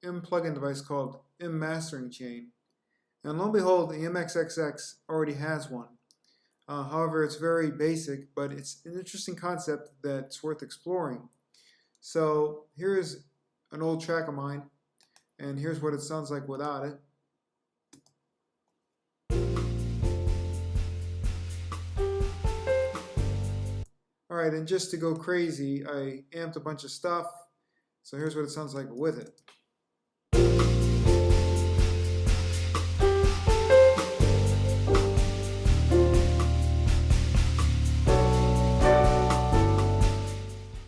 M plugin device called M Mastering Chain. And lo and behold, the MXXX already has one. However, it's very basic, but it's an interesting concept that's worth exploring. So here's an old track of mine, and here's what it sounds like without it. Alright, and just to go crazy, I amped a bunch of stuff, so here's what it sounds like with it.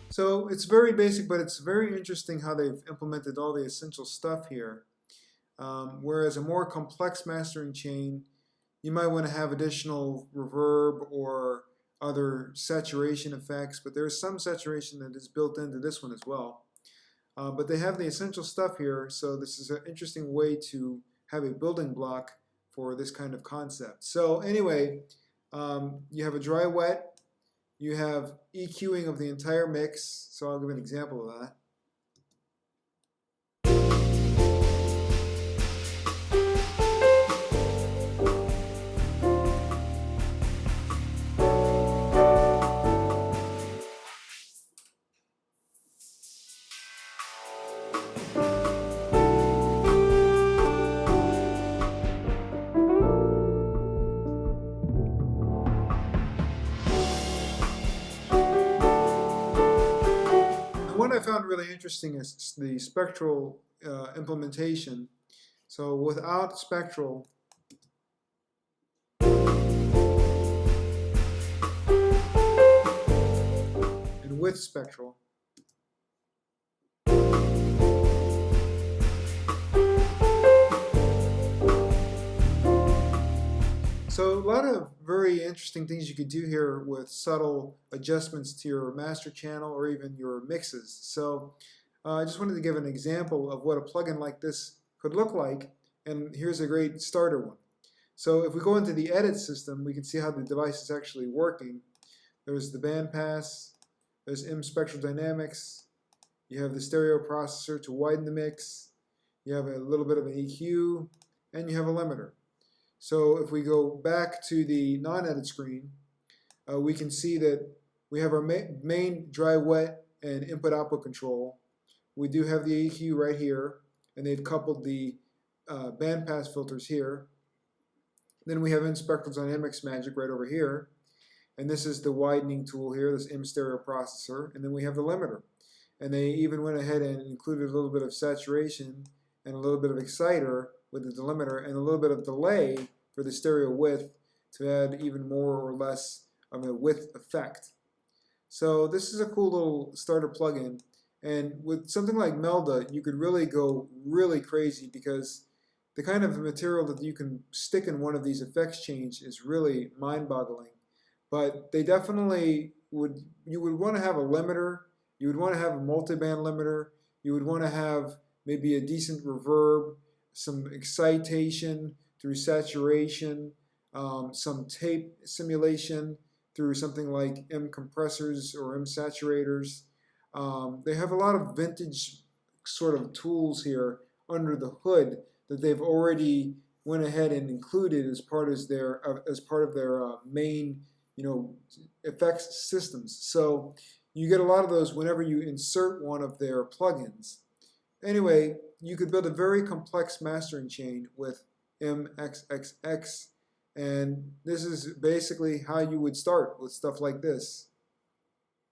So it's very basic, but it's very interesting how they've implemented all the essential stuff here. Whereas a more complex mastering chain, you might want to have additional reverb or other saturation effects, but there's some saturation that is built into this one as well. But they have the essential stuff here, so this is an interesting way to have a building block for this kind of concept. So anyway, you have a dry wet. You have EQing of the entire mix, so I'll give an example of that. What I found really interesting is the spectral implementation. So without spectral, and with spectral, so a lot of very interesting things you could do here with subtle adjustments to your master channel or even your mixes. So I just wanted to give an example of what a plugin like this could look like, and here's a great starter one. So if we go into the edit system, we can see how the device is actually working. There's the bandpass, there's M spectral dynamics, you have the stereo processor to widen the mix, you have a little bit of an EQ, and you have a limiter. So if we go back to the non-edit screen, we can see that we have our main dry wet and input output control. We do have the EQ right here, and they've coupled the bandpass filters here. Then we have M spectral dynamics magic right over here, and this is the widening tool here, this M stereo processor, and then we have the limiter. And they even went ahead and included a little bit of saturation and a little bit of exciter with the delimiter and a little bit of delay for the stereo width to add even more or less of a width effect. So this is a cool little starter plugin, and with something like Melda you could really go really crazy because the kind of material that you can stick in one of these effects chains is really mind-boggling. But they definitely you would want to have a limiter, you would want to have a multiband limiter, you would want to have maybe a decent reverb, some excitation through saturation, some tape simulation through something like M compressors or M saturators. They have a lot of vintage sort of tools here under the hood that they've already went ahead and included as part of their main, effects systems. So you get a lot of those whenever you insert one of their plugins. Anyway, you could build a very complex mastering chain with MXXX, and this is basically how you would start with stuff like this.